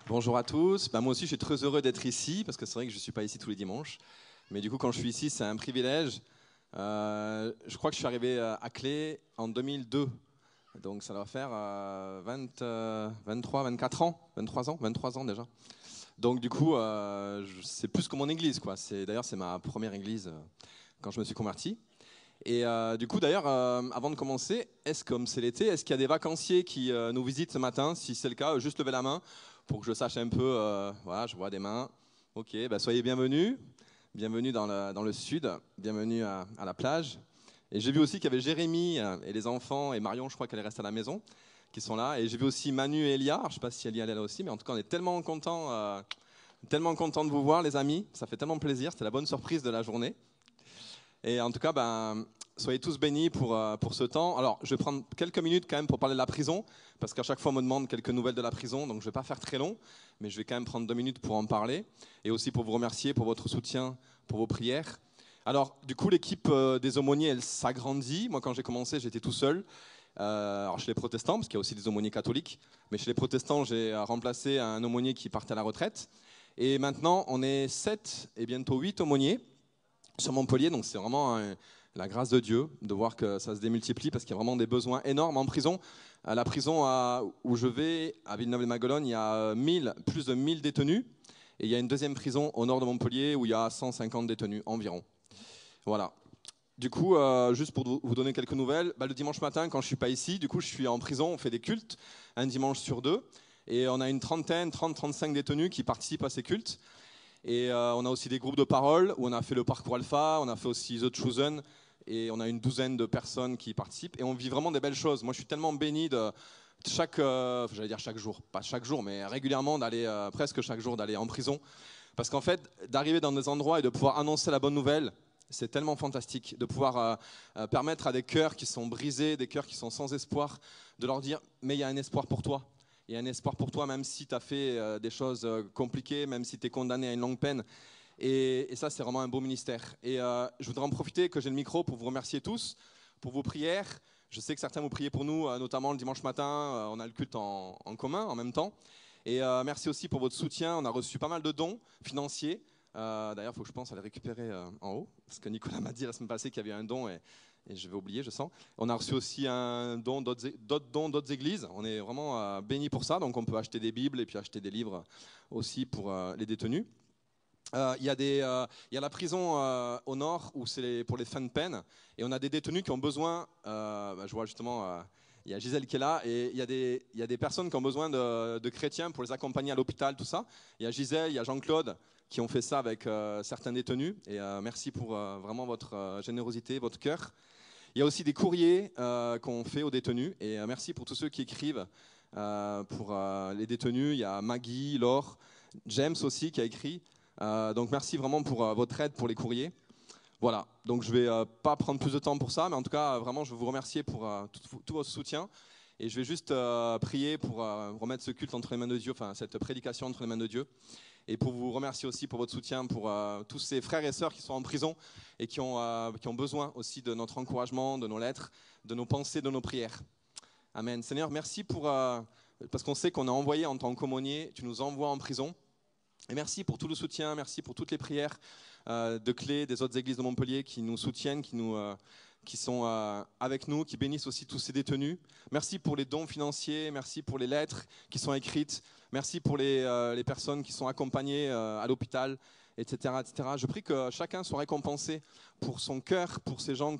Bonjour à tous. Moi aussi, je suis très heureux d'être ici parce que c'est vrai que je ne suis pas ici tous les dimanches. Mais du coup, quand je suis ici, c'est un privilège. Je crois que je suis arrivé à Clé en 2002. Donc ça doit faire 23, 24 ans, 23 ans déjà. Donc du coup, c'est plus que mon église, quoi. D'ailleurs, c'est ma première église quand je me suis converti. Et du coup, d'ailleurs, avant de commencer, comme c'est l'été, est-ce qu'il y a des vacanciers qui nous visitent ce matin? Si c'est le cas, juste levez la main pour que je sache un peu. Voilà, je vois des mains. Ok, soyez bienvenus. Bienvenue dans le sud. Bienvenue à la plage. Et j'ai vu aussi qu'il y avait Jérémy et les enfants et Marion, je crois qu'elle reste à la maison, qui sont là. Et j'ai vu aussi Manu et Elia. Je ne sais pas si Elia est là aussi, mais en tout cas, on est tellement content de vous voir, les amis. Ça fait tellement plaisir. C'était la bonne surprise de la journée. Et en tout cas, soyez tous bénis pour ce temps. Alors, je vais prendre quelques minutes quand même pour parler de la prison, parce qu'à chaque fois, on me demande quelques nouvelles de la prison, donc je ne vais pas faire très long, mais je vais quand même prendre 2 minutes pour en parler, et aussi pour vous remercier pour votre soutien, pour vos prières. Alors, du coup, l'équipe des aumôniers, elle s'agrandit. Moi, quand j'ai commencé, j'étais tout seul. Alors, chez les protestants, parce qu'il y a aussi des aumôniers catholiques, mais chez les protestants, j'ai remplacé un aumônier qui partait à la retraite. Et maintenant, on est 7 et bientôt 8 aumôniers sur Montpellier, donc c'est vraiment la grâce de Dieu de voir que ça se démultiplie parce qu'il y a vraiment des besoins énormes en prison. À la prison où je vais, à Villeneuve-les-Maguelones, il y a plus de 1000 détenus. Et il y a une deuxième prison au nord de Montpellier où il y a 150 détenus environ. Voilà. Du coup, juste pour vous donner quelques nouvelles, le dimanche matin, quand je ne suis pas ici, du coup, je suis en prison, on fait des cultes, un dimanche sur deux. Et on a une 30-35 détenus qui participent à ces cultes. Et on a aussi des groupes de parole où on a fait le parcours alpha, on a fait aussi The Chosen, et on a une douzaine de personnes qui participent. Et on vit vraiment des belles choses. Moi, je suis tellement béni de j'allais dire chaque jour, pas chaque jour, mais régulièrement d'aller, presque chaque jour, d'aller en prison. Parce qu'en fait, d'arriver dans des endroits et de pouvoir annoncer la bonne nouvelle, c'est tellement fantastique. De pouvoir permettre à des cœurs qui sont brisés, des cœurs qui sont sans espoir, de leur dire, mais il y a un espoir pour toi. Il y a un espoir pour toi, même si tu as fait des choses compliquées, même si tu es condamné à une longue peine. Et ça, c'est vraiment un beau ministère. Et je voudrais en profiter que j'ai le micro pour vous remercier tous pour vos prières. Je sais que certains vous priez pour nous, notamment le dimanche matin. On a le culte en commun en même temps. Et merci aussi pour votre soutien. On a reçu pas mal de dons financiers. D'ailleurs, il faut que je pense à les récupérer en haut. Parce que Nicolas m'a dit la semaine passée qu'il y avait un don et je vais oublier, je sens. On a reçu aussi un don d'autres dons d'autres églises. On est vraiment bénis pour ça. Donc on peut acheter des Bibles et puis acheter des livres aussi pour les détenus. Il y a la prison au nord où c'est pour les fins de peine. Et on a des détenus qui ont besoin, je vois justement, il y a Gisèle qui est là, et il y a des personnes qui ont besoin de chrétiens pour les accompagner à l'hôpital, tout ça. Il y a Gisèle, il y a Jean-Claude qui ont fait ça avec certains détenus. Et merci pour vraiment votre générosité, votre cœur. Il y a aussi des courriers qu'on fait aux détenus. Et merci pour tous ceux qui écrivent pour les détenus. Il y a Maggie, Laure, James aussi qui a écrit. Donc merci vraiment pour votre aide pour les courriers. Voilà, donc je ne vais pas prendre plus de temps pour ça, mais en tout cas, vraiment, je veux vous remercier pour tout votre soutien. Et je vais juste prier pour remettre ce culte entre les mains de Dieu, enfin cette prédication entre les mains de Dieu. Et pour vous remercier aussi pour votre soutien, pour tous ces frères et sœurs qui sont en prison et qui ont besoin aussi de notre encouragement, de nos lettres, de nos pensées, de nos prières. Amen. Seigneur, merci parce qu'on sait qu'on est envoyé en tant qu'aumônier, tu nous envoies en prison. Et merci pour tout le soutien, merci pour toutes les prières de Clé, des autres églises de Montpellier qui nous soutiennent, qui sont avec nous, qui bénissent aussi tous ces détenus. Merci pour les dons financiers, merci pour les lettres qui sont écrites, merci pour les personnes qui sont accompagnées à l'hôpital, etc., etc. Je prie que chacun soit récompensé pour son cœur, pour ces gens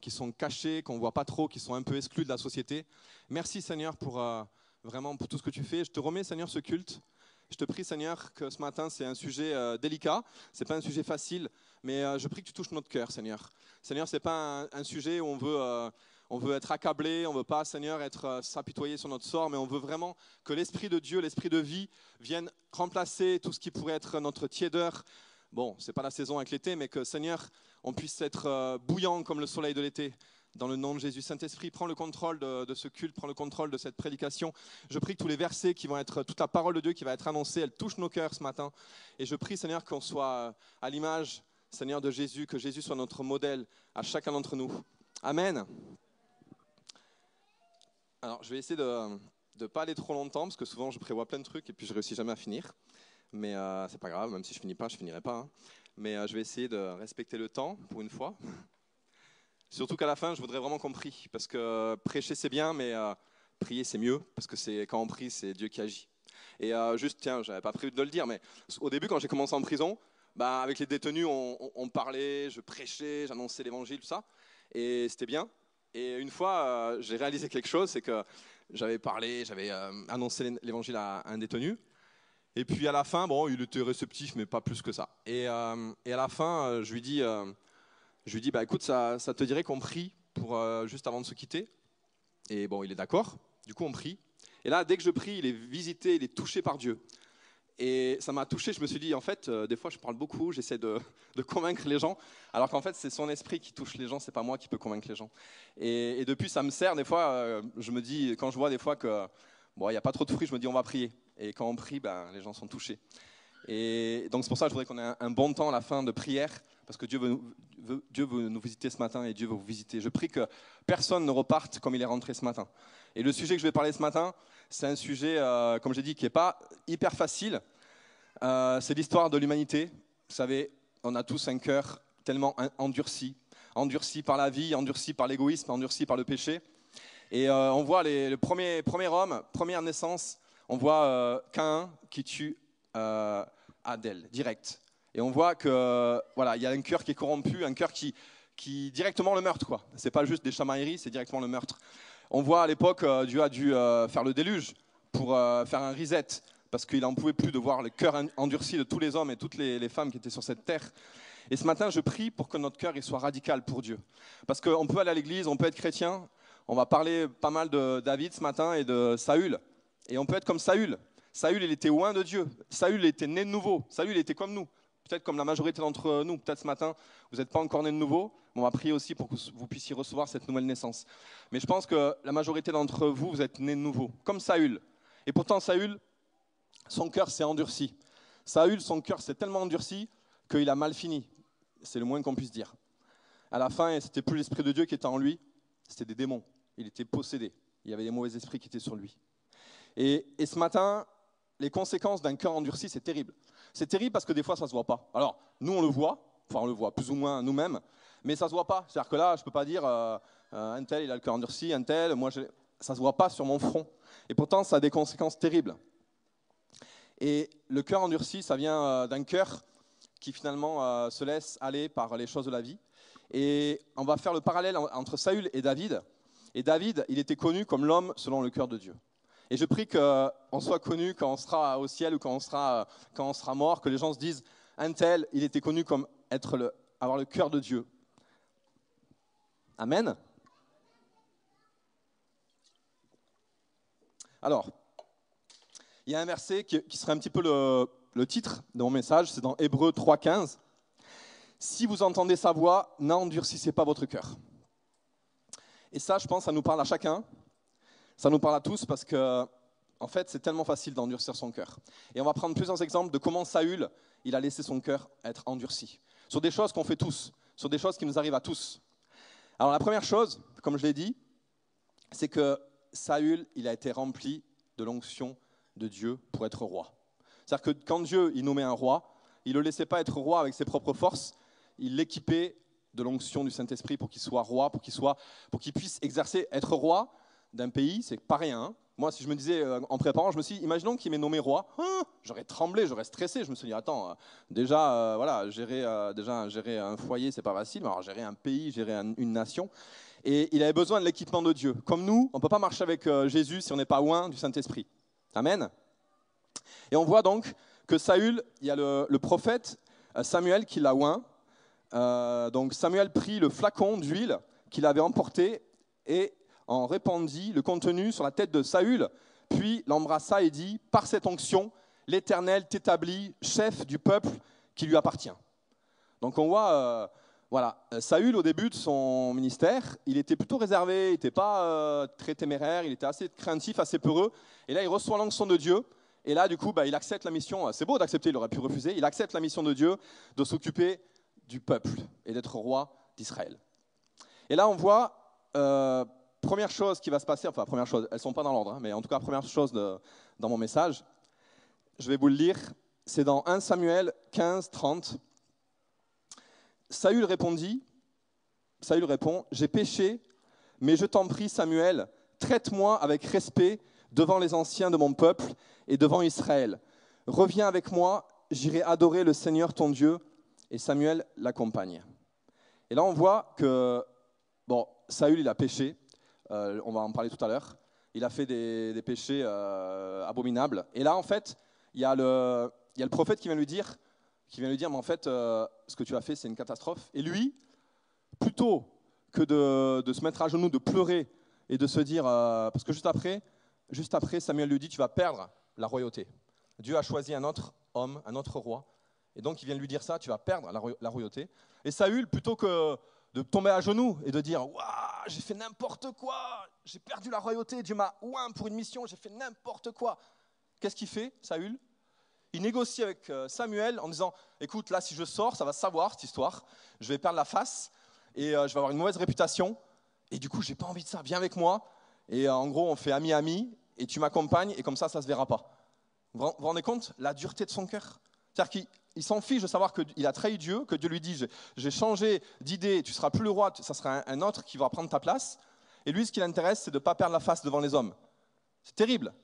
qui sont cachés, qu'on ne voit pas trop, qui sont un peu exclus de la société. Merci Seigneur vraiment pour tout ce que tu fais. Je te remets Seigneur ce culte. Je te prie, Seigneur, que ce matin, c'est un sujet délicat. Ce n'est pas un sujet facile, mais je prie que tu touches notre cœur, Seigneur. Seigneur, ce n'est pas un sujet où on veut être accablé, on ne veut pas, Seigneur, s'apitoyer sur notre sort, mais on veut vraiment que l'Esprit de Dieu, l'Esprit de vie, vienne remplacer tout ce qui pourrait être notre tiédeur. Bon, ce n'est pas la saison avec l'été, mais que, Seigneur, on puisse être bouillant comme le soleil de l'été. Dans le nom de Jésus, Saint-Esprit, prends le contrôle de ce culte, prends le contrôle de cette prédication. Je prie que tous les versets qui vont être, toute la parole de Dieu qui va être annoncée, elle touche nos cœurs ce matin. Et je prie, Seigneur, qu'on soit à l'image, Seigneur, de Jésus, que Jésus soit notre modèle à chacun d'entre nous. Amen. Alors, je vais essayer de ne pas aller trop longtemps, parce que souvent je prévois plein de trucs et puis je ne réussis jamais à finir. Mais c'est pas grave, même si je finis pas, je finirai pas. Hein. Mais je vais essayer de respecter le temps pour une fois. Surtout qu'à la fin, je voudrais vraiment qu'on prie, parce que prêcher c'est bien, mais prier c'est mieux, parce que quand on prie, c'est Dieu qui agit. Et juste, tiens, j'avais pas prévu de le dire, mais au début, quand j'ai commencé en prison, bah, avec les détenus, on parlait, je prêchais, j'annonçais l'évangile, tout ça, et c'était bien. Et une fois, j'ai réalisé quelque chose, c'est que j'avais parlé, j'avais annoncé l'évangile à un détenu. Et puis à la fin, bon, il était réceptif, mais pas plus que ça. Et à la fin, je lui dis, bah, écoute, ça te dirait qu'on prie pour, juste avant de se quitter. Et bon, il est d'accord. Du coup, on prie. Et là, dès que je prie, il est visité, il est touché par Dieu. Et ça m'a touché, je me suis dit, en fait, des fois je parle beaucoup, j'essaie de convaincre les gens, alors qu'en fait c'est son esprit qui touche les gens, c'est pas moi qui peux convaincre les gens. Et depuis ça me sert, des fois, je me dis, quand je vois des fois que bon, il n'y a pas trop de fruits, je me dis on va prier. Et quand on prie, ben, les gens sont touchés. Et donc c'est pour ça que je voudrais qu'on ait un bon temps à la fin de prière, parce que Dieu veut nous visiter ce matin et Dieu veut vous visiter. Je prie que personne ne reparte comme il est rentré ce matin. Et le sujet que je vais parler ce matin, c'est un sujet, comme j'ai dit, qui n'est pas hyper facile. C'est l'histoire de l'humanité. Vous savez, on a tous un cœur tellement endurci par la vie, endurci par l'égoïsme, endurci par le péché. Et on voit le premier homme, première naissance, on voit Caïn qui tue Abel, direct. Et on voit que voilà, il y a un cœur qui est corrompu, un cœur qui directement le meurtre, quoi. C'est pas juste des chamailleries, c'est directement le meurtre. On voit à l'époque, Dieu a dû faire le déluge pour faire un reset, parce qu'il n'en pouvait plus de voir le cœur endurci de tous les hommes et toutes les femmes qui étaient sur cette terre. Et ce matin, je prie pour que notre cœur il soit radical pour Dieu. Parce qu'on peut aller à l'église, on peut être chrétien, on va parler pas mal de David ce matin et de Saül. Et on peut être comme Saül. Saül, il était loin de Dieu. Saül, il était né de nouveau. Saül, il était comme nous. Peut-être comme la majorité d'entre nous, peut-être ce matin, vous n'êtes pas encore né de nouveau. On va prier aussi pour que vous puissiez recevoir cette nouvelle naissance. Mais je pense que la majorité d'entre vous, vous êtes nés de nouveau, comme Saül. Et pourtant, Saül, son cœur s'est endurci. Saül, son cœur s'est tellement endurci qu'il a mal fini. C'est le moins qu'on puisse dire. À la fin, ce n'était plus l'Esprit de Dieu qui était en lui, c'était des démons. Il était possédé. Il y avait des mauvais esprits qui étaient sur lui. Et ce matin, les conséquences d'un cœur endurci, c'est terrible. C'est terrible parce que des fois, ça ne se voit pas. Alors, nous, on le voit, enfin, on le voit plus ou moins nous-mêmes, mais ça ne se voit pas. C'est-à-dire que là, je ne peux pas dire un tel, il a le cœur endurci, un tel, moi, ça ne se voit pas sur mon front. Et pourtant, ça a des conséquences terribles. Et le cœur endurci, ça vient d'un cœur qui finalement se laisse aller par les choses de la vie. Et on va faire le parallèle entre Saül et David. Et David, il était connu comme l'homme selon le cœur de Dieu. Et je prie qu'on soit connu quand on sera au ciel ou quand on sera mort, que les gens se disent, un tel, il était connu comme avoir le cœur de Dieu. Amen. Alors, il y a un verset qui serait un petit peu le titre de mon message, c'est dans Hébreux 3,15. Si vous entendez sa voix, n'endurcissez pas votre cœur. Et ça, je pense, ça nous parle à chacun. Ça nous parle à tous parce que, en fait, c'est tellement facile d'endurcir son cœur. Et on va prendre plusieurs exemples de comment Saül, il a laissé son cœur être endurci. Sur des choses qu'on fait tous, sur des choses qui nous arrivent à tous. Alors la première chose, comme je l'ai dit, c'est que Saül, il a été rempli de l'onction de Dieu pour être roi. C'est-à-dire que quand Dieu, il nommait un roi, il ne le laissait pas être roi avec ses propres forces, il l'équipait de l'onction du Saint-Esprit pour qu'il soit roi, pour qu'il puisse exercer, être roi d'un pays, c'est pas rien. Hein. Moi, si je me disais, en préparant, je me suis dit, imaginons qu'il m'ait nommé roi, j'aurais tremblé, j'aurais stressé. Je me suis dit, attends, voilà, gérer un foyer, c'est pas facile, mais alors gérer un pays, gérer une nation. Et il avait besoin de l'équipement de Dieu. Comme nous, on ne peut pas marcher avec Jésus si on n'est pas loin du Saint-Esprit. Amen. Et on voit donc que Saül, il y a le prophète Samuel qui l'a oint. Donc Samuel prit le flacon d'huile qu'il avait emporté et en répandit le contenu sur la tête de Saül, puis l'embrassa et dit, par cette onction, l'Éternel t'établit chef du peuple qui lui appartient. Donc on voit, Saül au début de son ministère, il était plutôt réservé, il n'était pas très téméraire, il était assez craintif, assez peureux, et là il reçoit l'onction de Dieu, et là du coup il accepte la mission, c'est beau d'accepter, il aurait pu refuser, il accepte la mission de Dieu de s'occuper du peuple et d'être roi d'Israël. Et là on voit première chose qui va se passer, enfin première chose, elles ne sont pas dans l'ordre, hein, mais en tout cas première chose dans mon message, je vais vous le lire, c'est dans 1 Samuel 15, 30. Saül répond, j'ai péché, mais je t'en prie Samuel, traite-moi avec respect devant les anciens de mon peuple et devant Israël. Reviens avec moi, j'irai adorer le Seigneur ton Dieu. Et Samuel l'accompagne. Et là on voit que Saül il a péché, on va en parler tout à l'heure, il a fait des péchés abominables. Et là en fait, il y a le prophète qui vient lui dire, mais en fait, ce que tu as fait, c'est une catastrophe. Et lui, plutôt que de se mettre à genoux, de pleurer et de se dire, parce que juste après, Samuel lui dit, tu vas perdre la royauté. Dieu a choisi un autre homme, un autre roi. Et donc, il vient lui dire ça, tu vas perdre la royauté. Et Saül, plutôt que de tomber à genoux et de dire, waouh, j'ai fait n'importe quoi, j'ai perdu la royauté, Dieu m'a ouin pour une mission, j'ai fait n'importe quoi. Qu'est-ce qu'il fait, Saül ? Il négocie avec Samuel en disant, écoute, là, si je sors, ça va se savoir, cette histoire. Je vais perdre la face et je vais avoir une mauvaise réputation. Et du coup, je n'ai pas envie de ça. Viens avec moi. Et en gros, on fait ami-ami et tu m'accompagnes et comme ça ne se verra pas. Vous vous rendez compte la dureté de son cœur ? C'est-à-dire qu'il s'en fiche de savoir qu'il a trahi Dieu, que Dieu lui dit, j'ai changé d'idée, tu ne seras plus le roi, ça sera un autre qui va prendre ta place. Et lui, ce qui l'intéresse, c'est de ne pas perdre la face devant les hommes. C'est terrible.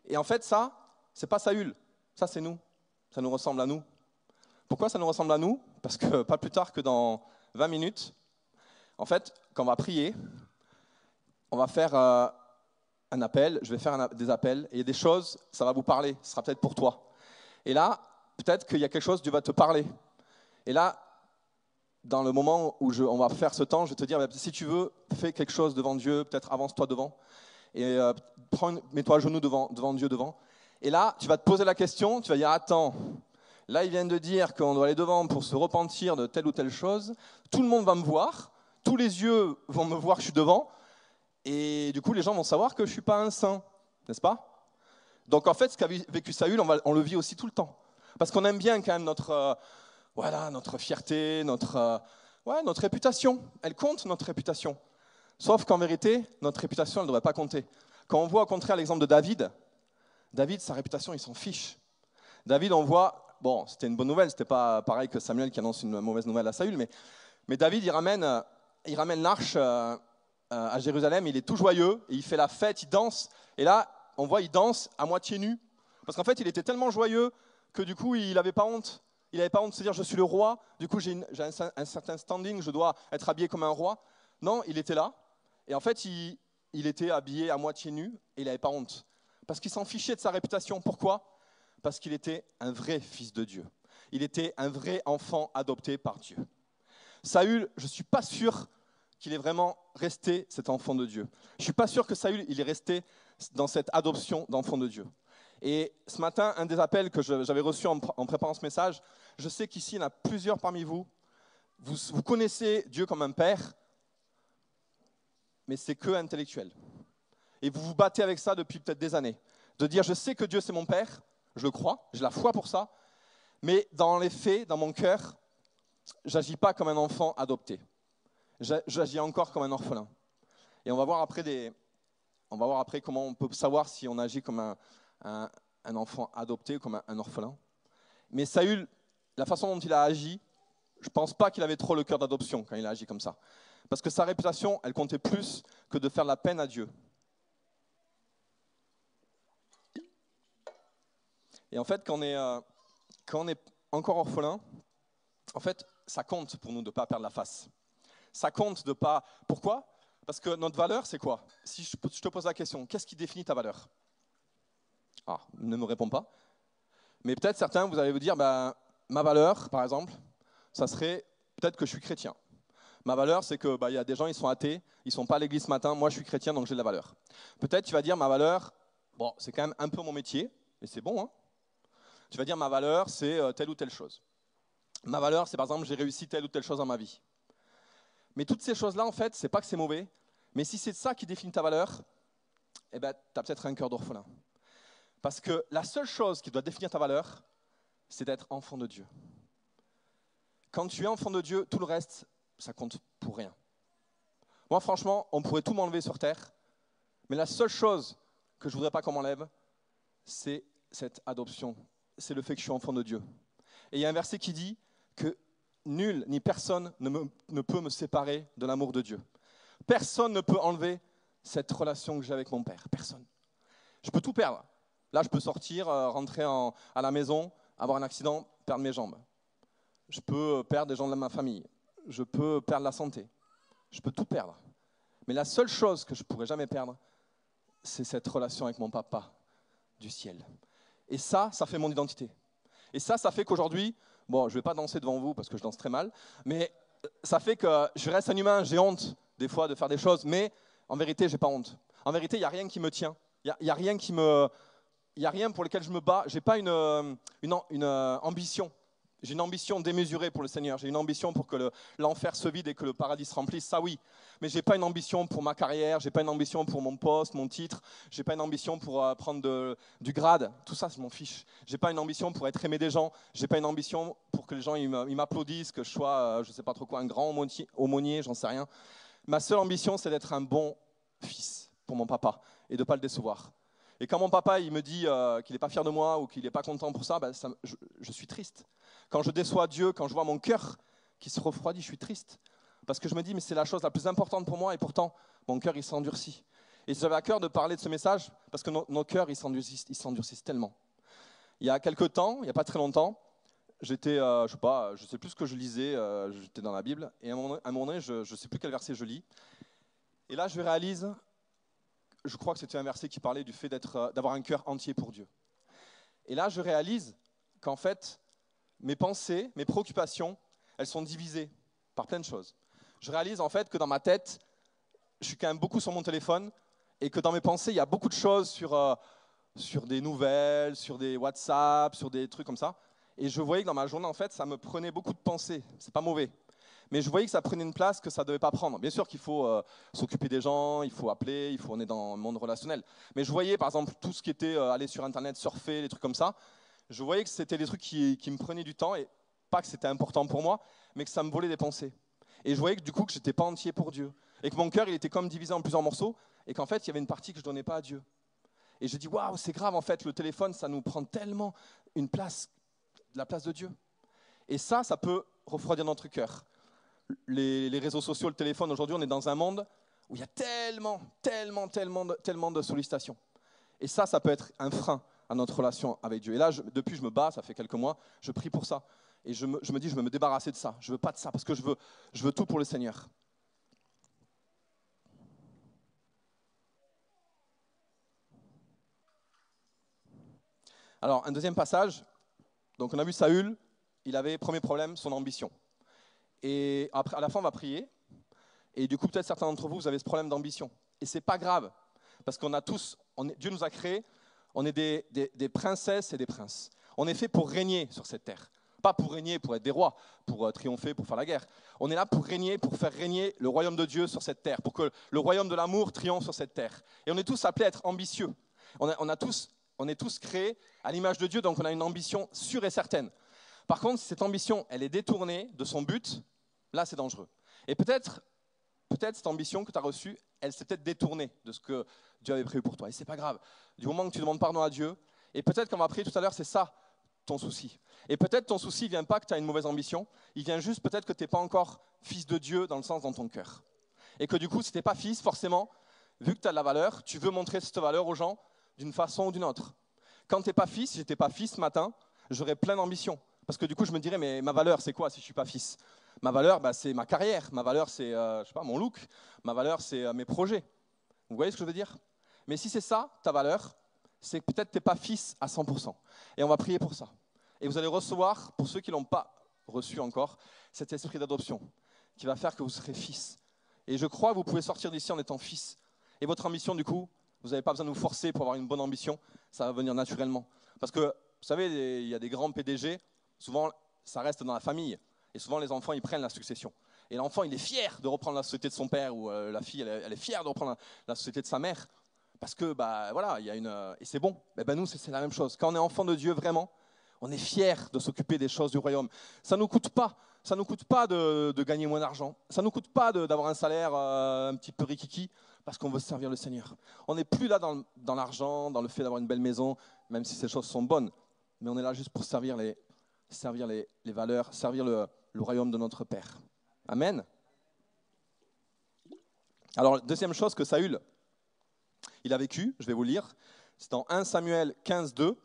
Et en fait, ça, ce n'est pas Saül. Ça, c'est nous. Ça nous ressemble à nous. Pourquoi ça nous ressemble à nous ? Parce que pas plus tard que dans 20 minutes, en fait, quand on va prier, on va faire un appel, je vais faire des appels, et il y a des choses, ça va vous parler, ce sera peut-être pour toi. Et là, peut-être qu'il y a quelque chose, Dieu va te parler. Et là, dans le moment où on va faire ce temps, je vais te dire, si tu veux, fais quelque chose devant Dieu, peut-être avance-toi devant, et mets-toi à genoux devant Dieu devant. Et là, tu vas te poser la question, tu vas dire, attends, là, il vient de dire qu'on doit aller devant pour se repentir de telle ou telle chose. Tout le monde va me voir, tous les yeux vont me voir que je suis devant, et du coup, les gens vont savoir que je ne suis pas un saint, n'est-ce pas ? Donc en fait, ce qu'a vécu Saül, on le vit aussi tout le temps. Parce qu'on aime bien quand même notre fierté, notre réputation. Elle compte, notre réputation. Sauf qu'en vérité, notre réputation, elle ne devrait pas compter. Quand on voit au contraire l'exemple de David, sa réputation, il s'en fiche. David, on voit, c'était une bonne nouvelle, c'était pas pareil que Samuel qui annonce une mauvaise nouvelle à Saül, mais David, il ramène l'arche à Jérusalem, il est tout joyeux, et il fait la fête, il danse, et là, on voit, il danse à moitié nu, parce qu'en fait, il était tellement joyeux que du coup, il n'avait pas honte. Il n'avait pas honte de se dire, je suis le roi, du coup, j'ai un certain standing, je dois être habillé comme un roi. Non, il était là, et en fait, il était habillé à moitié nu, et il n'avait pas honte. Parce qu'il s'en fichait de sa réputation. Pourquoi ? Parce qu'il était un vrai fils de Dieu. Il était un vrai enfant adopté par Dieu. Saül, je ne suis pas sûr qu'il est vraiment resté cet enfant de Dieu. Je ne suis pas sûr que Saül, il est resté dans cette adoption d'enfant de Dieu. Et ce matin, un des appels que j'avais reçus en préparant ce message, je sais qu'ici, il y en a plusieurs parmi vous. Vous connaissez Dieu comme un père, mais c'est que intellectuel. Et vous vous battez avec ça depuis peut-être des années. De dire, je sais que Dieu c'est mon père, je le crois, j'ai la foi pour ça, mais dans les faits, dans mon cœur, j'agis pas comme un enfant adopté. J'agis encore comme un orphelin. Et on va voir après comment on peut savoir si on agit comme un enfant adopté ou comme un orphelin. Mais Saül, la façon dont il a agi, je ne pense pas qu'il avait trop le cœur d'adoption quand il a agi comme ça. Parce que sa réputation, elle comptait plus que de faire la peine à Dieu. Et en fait, quand on est encore orphelin, en fait, ça compte pour nous de ne pas perdre la face. Ça compte de ne pas... Pourquoi ? Parce que notre valeur, c'est quoi ? Si je te pose la question, qu'est-ce qui définit ta valeur ? Ah, ne me réponds pas. Mais peut-être certains, vous allez vous dire, ma valeur, par exemple, ça serait peut-être que je suis chrétien. Ma valeur, c'est que y a des gens, ils sont athées, ils ne sont pas à l'église ce matin, moi je suis chrétien, donc j'ai de la valeur. Peut-être tu vas dire, ma valeur, c'est quand même un peu mon métier, et c'est bon, hein. Tu vas dire, ma valeur, c'est telle ou telle chose. Ma valeur, c'est par exemple, j'ai réussi telle ou telle chose dans ma vie. Mais toutes ces choses-là, en fait, c'est pas que c'est mauvais, mais si c'est ça qui définit ta valeur, tu as peut-être un cœur d'orphelin. Parce que la seule chose qui doit définir ta valeur, c'est d'être enfant de Dieu. Quand tu es enfant de Dieu, tout le reste, ça compte pour rien. Moi, franchement, on pourrait tout m'enlever sur terre, mais la seule chose que je ne voudrais pas qu'on m'enlève, c'est cette adoption. C'est le fait que je suis enfant de Dieu. Et il y a un verset qui dit que nul ni personne ne peut me séparer de l'amour de Dieu. Personne ne peut enlever cette relation que j'ai avec mon Père. Personne. Je peux tout perdre. Là, je peux sortir, rentrer à la maison, avoir un accident, perdre mes jambes. Je peux perdre des gens de ma famille. Je peux perdre la santé. Je peux tout perdre. Mais la seule chose que je ne pourrai jamais perdre, c'est cette relation avec mon papa du ciel. Et ça fait mon identité. Et ça fait qu'aujourd'hui, bon, je ne vais pas danser devant vous parce que je danse très mal, mais ça fait que je reste un humain, j'ai honte des fois de faire des choses, mais en vérité, je n'ai pas honte. En vérité, il n'y a rien qui me tient. Il n'y a rien il n'y a rien pour lequel je me bats. Je n'ai pas une ambition. J'ai une ambition démesurée pour le Seigneur. J'ai une ambition pour que l'enfer se vide et que le paradis se remplisse, ça oui. Mais je n'ai pas une ambition pour ma carrière, je n'ai pas une ambition pour mon poste, mon titre, je n'ai pas une ambition pour prendre du grade. Tout ça, je m'en fiche. Je n'ai pas une ambition pour être aimé des gens. Je n'ai pas une ambition pour que les gens ils m'applaudissent, que je sois, je ne sais pas trop quoi, un grand aumônier, j'en sais rien. Ma seule ambition, c'est d'être un bon fils pour mon papa et de ne pas le décevoir. Et quand mon papa il me dit qu'il n'est pas fier de moi ou qu'il n'est pas content pour ça, je suis triste. Quand je déçois Dieu, quand je vois mon cœur qui se refroidit, je suis triste. Parce que je me dis, mais c'est la chose la plus importante pour moi et pourtant, mon cœur, il s'endurcit. Et j'avais à cœur de parler de ce message parce que nos cœurs, ils s'endurcissent tellement. Il y a quelques temps, il n'y a pas très longtemps, j'étais, je sais plus ce que je lisais, j'étais dans la Bible, et à un moment donné, je ne sais plus quel verset je lis. Et là, je réalise, je crois que c'était un verset qui parlait du fait d'avoir un cœur entier pour Dieu. Et là, je réalise qu'en fait, mes pensées, mes préoccupations, elles sont divisées par plein de choses. Je réalise en fait que dans ma tête, je suis quand même beaucoup sur mon téléphone et que dans mes pensées, il y a beaucoup de choses sur des nouvelles, sur des WhatsApp, sur des trucs comme ça. Et je voyais que dans ma journée, en fait, ça me prenait beaucoup de pensées. C'est pas mauvais. Mais je voyais que ça prenait une place que ça ne devait pas prendre. Bien sûr qu'il faut s'occuper des gens, il faut appeler, on est dans le monde relationnel. Mais je voyais, par exemple, tout ce qui était aller sur Internet, surfer, des trucs comme ça. Je voyais que c'était des trucs qui me prenaient du temps, et pas que c'était important pour moi, mais que ça me volait des pensées. Et je voyais que du coup, que je n'étais pas entier pour Dieu. Et que mon cœur, il était comme divisé en plusieurs morceaux, et qu'en fait, il y avait une partie que je ne donnais pas à Dieu. Et j'ai dit, waouh, c'est grave, en fait, le téléphone, ça nous prend tellement la place de Dieu. Et ça peut refroidir notre cœur. Les réseaux sociaux, le téléphone, aujourd'hui, on est dans un monde où il y a tellement de sollicitations. Et ça peut être un frein à notre relation avec Dieu. Et là, depuis, je me bats, ça fait quelques mois, je prie pour ça. Et je me dis, je veux me débarrasser de ça. Je ne veux pas de ça, parce que je veux tout pour le Seigneur. Alors, un deuxième passage. Donc, on a vu Saül, il avait, premier problème, son ambition. Et après, à la fin, on va prier. Et du coup, peut-être certains d'entre vous, vous avez ce problème d'ambition. Et ce n'est pas grave, parce qu'on a tous, Dieu nous a créés, on est des princesses et des princes. On est fait pour régner sur cette terre. Pas pour régner, pour être des rois, pour triompher, pour faire la guerre. On est là pour régner, pour faire régner le royaume de Dieu sur cette terre, pour que le royaume de l'amour triomphe sur cette terre. Et on est tous appelés à être ambitieux. On est tous créés à l'image de Dieu, donc on a une ambition sûre et certaine. Par contre, si cette ambition, elle est détournée de son but, là, c'est dangereux. Et peut-être cette ambition que tu as reçue, elle s'est peut-être détournée de ce que Dieu avait prévu pour toi. Et ce n'est pas grave. Du moment que tu demandes pardon à Dieu, et peut-être qu'on va prier tout à l'heure, c'est ça ton souci. Et peut-être ton souci ne vient pas que tu as une mauvaise ambition, il vient juste peut-être que tu n'es pas encore fils de Dieu dans le sens dans ton cœur. Et que du coup, si tu n'es pas fils, forcément, vu que tu as de la valeur, tu veux montrer cette valeur aux gens d'une façon ou d'une autre. Quand tu n'es pas fils, si je n'étais pas fils ce matin, j'aurais plein d'ambition. Parce que du coup, je me dirais, mais ma valeur, c'est quoi si je ne suis pas fils ? Ma valeur, c'est ma carrière. Ma valeur, c'est je sais pas, mon look. Ma valeur, c'est mes projets. Vous voyez ce que je veux dire ? Mais si c'est ça, ta valeur, c'est que peut-être tu n'es pas fils à 100%. Et on va prier pour ça. Et vous allez recevoir, pour ceux qui ne l'ont pas reçu encore, cet esprit d'adoption qui va faire que vous serez fils. Et je crois que vous pouvez sortir d'ici en étant fils. Et votre ambition, du coup, vous n'avez pas besoin de vous forcer pour avoir une bonne ambition. Ça va venir naturellement. Parce que, vous savez, il y a des grands PDG, souvent, ça reste dans la famille. Et souvent, les enfants, ils prennent la succession. Et l'enfant, il est fier de reprendre la société de son père, ou la fille, elle est fière de reprendre la société de sa mère. Parce que, voilà, il y a et c'est bon. Nous, c'est la même chose. Quand on est enfant de Dieu, vraiment, on est fier de s'occuper des choses du royaume. Ça ne nous coûte pas Ça ne nous coûte pas de gagner moins d'argent. Ça ne nous coûte pas d'avoir un salaire un petit peu rikiki parce qu'on veut servir le Seigneur. On n'est plus là dans l'argent, dans le fait d'avoir une belle maison, même si ces choses sont bonnes. Mais on est là juste pour servir les valeurs, servir le royaume de notre Père. Amen. Alors, deuxième chose que Saül, il a vécu, je vais vous lire, c'est dans 1 Samuel 15:2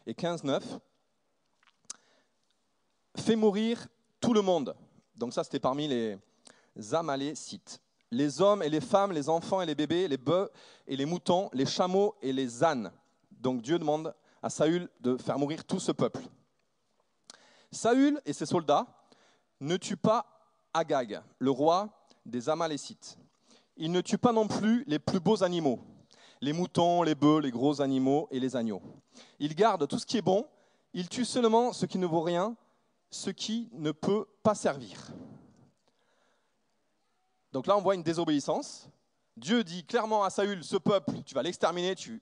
et 15:9. Fait mourir tout le monde. Donc ça, c'était parmi les Amalécites. Les hommes et les femmes, les enfants et les bébés, les bœufs et les moutons, les chameaux et les ânes. Donc Dieu demande à Saül de faire mourir tout ce peuple. Saül et ses soldats ne tuent pas Agag, le roi des Amalécites. Ils ne tuent pas non plus les plus beaux animaux, les moutons, les bœufs, les gros animaux et les agneaux. Ils gardent tout ce qui est bon, ils tuent seulement ce qui ne vaut rien, ce qui ne peut pas servir. Donc là, on voit une désobéissance. Dieu dit clairement à Saül, ce peuple, tu vas l'exterminer, il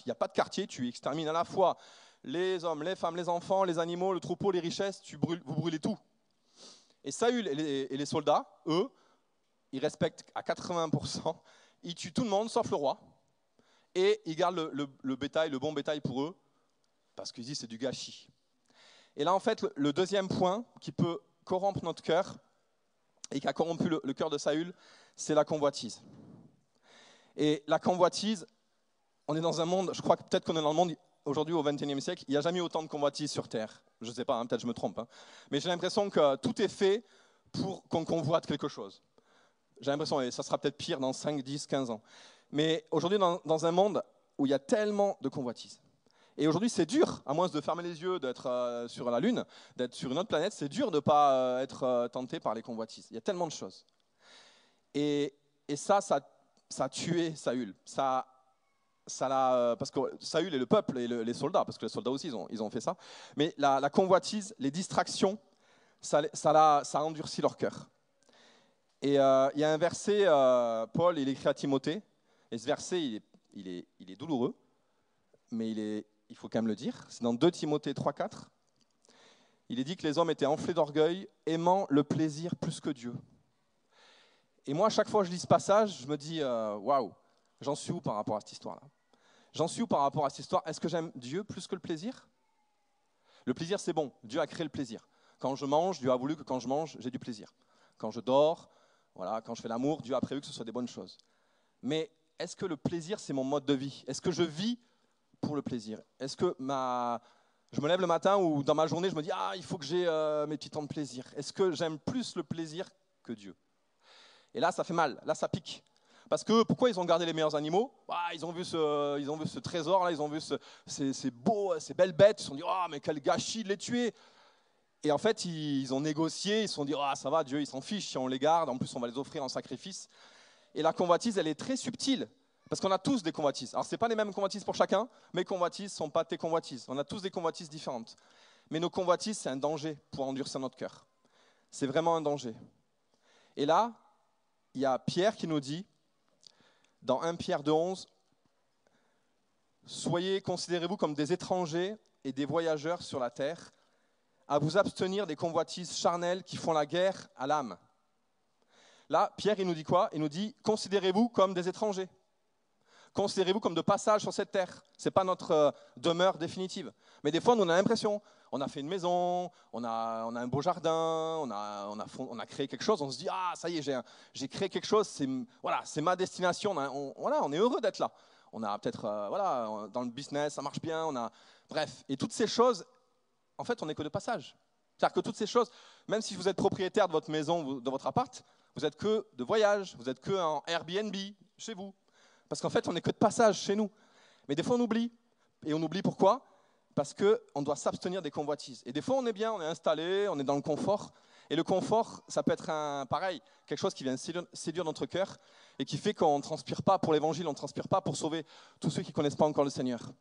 n'y a pas de quartier, tu extermines à la fois les hommes, les femmes, les enfants, les animaux, le troupeau, les richesses, vous brûlez tout. Et Saül et les soldats, eux, ils respectent à 80%, ils tuent tout le monde sauf le roi, et ils gardent le bétail, le bon bétail pour eux, parce qu'ils disent c'est du gâchis. Et là, en fait, le deuxième point qui peut corrompre notre cœur et qui a corrompu le cœur de Saül, c'est la convoitise. Et la convoitise, on est dans un monde, je crois que peut-être qu'on est dans le monde aujourd'hui au XXIe siècle, il n'y a jamais eu autant de convoitise sur Terre. Je ne sais pas, peut-être je me trompe. Mais j'ai l'impression que tout est fait pour qu'on convoite quelque chose. J'ai l'impression, et ça sera peut-être pire dans 5, 10, 15 ans. Mais aujourd'hui, dans un monde où il y a tellement de convoitise, et aujourd'hui, c'est dur, à moins de fermer les yeux, d'être sur la Lune, d'être sur une autre planète, c'est dur de ne pas être tenté par les convoitises. Il y a tellement de choses. Et ça a tué Saül. Parce que Saül et le peuple et les soldats, parce que les soldats aussi, ils ont fait ça. Mais la convoitise, les distractions, ça a endurci leur cœur. Et il y a un verset, Paul, il écrit à Timothée, et ce verset, il est douloureux, mais il faut quand même le dire. C'est dans 2 Timothée 3,4. Il est dit que les hommes étaient enflés d'orgueil, aimant le plaisir plus que Dieu. Et moi, à chaque fois que je lis ce passage, je me dis, waouh, j'en suis où par rapport à cette histoire-là? J'en suis où par rapport à cette histoire? Est-ce que j'aime Dieu plus que le plaisir? Le plaisir, c'est bon. Dieu a créé le plaisir. Quand je mange, Dieu a voulu que quand je mange, j'ai du plaisir. Quand je dors, voilà, quand je fais l'amour, Dieu a prévu que ce soit des bonnes choses. Mais est-ce que le plaisir, c'est mon mode de vie? Est-ce que je vis pour le plaisir? Est-ce que je me lève le matin ou dans ma journée, je me dis « il faut que j'ai mes petits temps de plaisir ». Est-ce que j'aime plus le plaisir que Dieu? Et là, ça fait mal. Là, ça pique. Parce que pourquoi ils ont gardé les meilleurs animaux? Ils ont vu ce trésor, là, ils ont vu ces belles bêtes. Ils se sont dit « mais quel gâchis de les tuer !» Et en fait, ils ont négocié, ils se sont dit « ça va, Dieu, il s'en fiche si on les garde. En plus, on va les offrir en sacrifice. » Et la convoitise, elle est très subtile. Parce qu'on a tous des convoitises. Alors, ce n'est pas les mêmes convoitises pour chacun. Mes convoitises ne sont pas tes convoitises. On a tous des convoitises différentes. Mais nos convoitises, c'est un danger pour endurcir notre cœur. C'est vraiment un danger. Et là, il y a Pierre qui nous dit, dans 1 Pierre 2,11, « Soyez, considérez-vous comme des étrangers et des voyageurs sur la terre, à vous abstenir des convoitises charnelles qui font la guerre à l'âme. » Là, Pierre, il nous dit quoi? Il nous dit, considérez-vous comme des étrangers. Considérez-vous comme de passage sur cette terre. Ce n'est pas notre demeure définitive. Mais des fois, nous, on a l'impression, on a fait une maison, on a un beau jardin, on a créé quelque chose, on se dit, ça y est, j'ai créé quelque chose, c'est ma destination, on est heureux d'être là. On a peut-être, dans le business, ça marche bien, bref. Et toutes ces choses, en fait, on n'est que de passage. C'est-à-dire que toutes ces choses, même si vous êtes propriétaire de votre maison, de votre appart, vous n'êtes que de voyage, vous n'êtes que en Airbnb, chez vous. Parce qu'en fait, on n'est que de passage chez nous. Mais des fois, on oublie. Et on oublie pourquoi? Parce qu'on doit s'abstenir des convoitises. Et des fois, on est bien, on est installé, on est dans le confort. Et le confort, ça peut être pareil, quelque chose qui vient séduire notre cœur et qui fait qu'on ne transpire pas pour l'évangile, on ne transpire pas pour sauver tous ceux qui ne connaissent pas encore le Seigneur.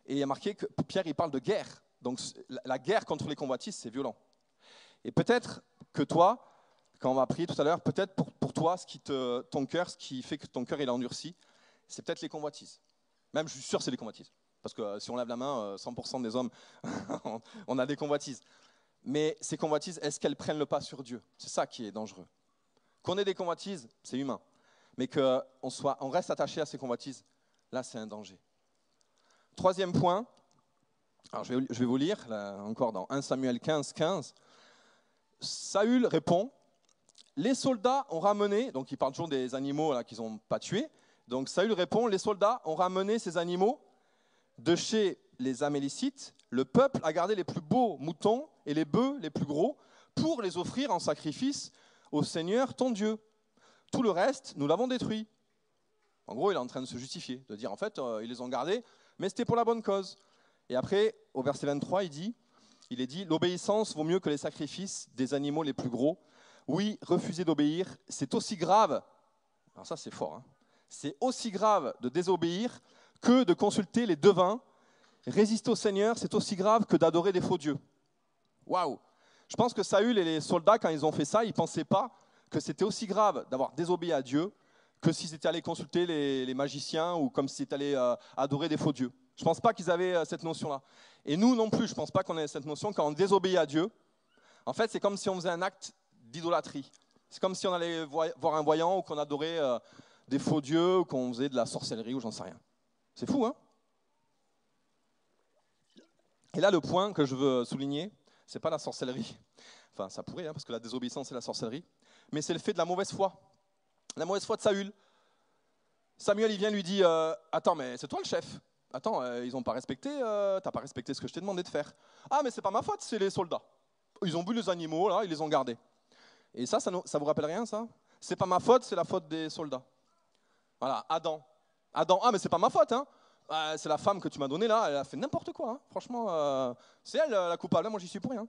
Et il y a marqué que Pierre, il parle de guerre. Donc la guerre contre les convoitises, c'est violent. Et peut-être que toi, quand on va prier tout à l'heure, peut-être pour toi, ton cœur, ce qui fait que ton cœur est endurci, c'est peut-être les convoitises. Même, je suis sûr, c'est les convoitises. Parce que si on lève la main, 100% des hommes, on a des convoitises. Mais ces convoitises, est-ce qu'elles prennent le pas sur Dieu? C'est ça qui est dangereux. Qu'on ait des convoitises, c'est humain. Mais qu'on reste attaché à ces convoitises, là, c'est un danger. Troisième point, alors je vais vous lire, là, encore dans 1 Samuel 15, 15. Saül répond, les soldats ont ramené, donc il parle toujours des animaux qu'ils n'ont pas tués, donc Saül répond, les soldats ont ramené ces animaux de chez les Amélicites, le peuple a gardé les plus beaux moutons et les bœufs les plus gros pour les offrir en sacrifice au Seigneur ton Dieu. Tout le reste, nous l'avons détruit. En gros, il est en train de se justifier, de dire en fait, ils les ont gardés, mais c'était pour la bonne cause. Et après, au verset 23, il est dit, l'obéissance vaut mieux que les sacrifices des animaux les plus gros. Oui, refuser d'obéir, c'est aussi grave, alors ça c'est fort, hein, c'est aussi grave de désobéir que de consulter les devins. Résister au Seigneur, c'est aussi grave que d'adorer des faux dieux. Waouh! Je pense que Saül et les soldats, quand ils ont fait ça, ils ne pensaient pas que c'était aussi grave d'avoir désobéi à Dieu que s'ils étaient allés consulter les magiciens ou comme s'ils étaient allés adorer des faux dieux. Je ne pense pas qu'ils avaient cette notion-là. Et nous non plus, je ne pense pas qu'on ait cette notion. Quand on désobéit à Dieu, en fait, c'est comme si on faisait un acte d'idolâtrie. C'est comme si on allait voir un voyant ou qu'on adorait des faux dieux ou qu'on faisait de la sorcellerie ou j'en sais rien. C'est fou, hein? Et là, le point que je veux souligner, ce n'est pas la sorcellerie. Enfin, ça pourrait, hein, parce que la désobéissance, c'est la sorcellerie. Mais c'est le fait de la mauvaise foi. La mauvaise foi de Saül. Samuel, il vient lui dit attends, mais c'est toi le chef. Attends, ils n'ont pas respecté, t'as pas respecté ce que je t'ai demandé de faire. Ah, mais c'est pas ma faute, c'est les soldats. Ils ont vu les animaux, là, ils les ont gardés. Et ça vous rappelle rien, ça? C'est pas ma faute, c'est la faute des soldats. Voilà, Adam. Adam, ah, mais c'est pas ma faute, hein. C'est la femme que tu m'as donnée là, elle a fait n'importe quoi. Hein. Franchement, c'est elle la coupable, moi j'y suis pour rien.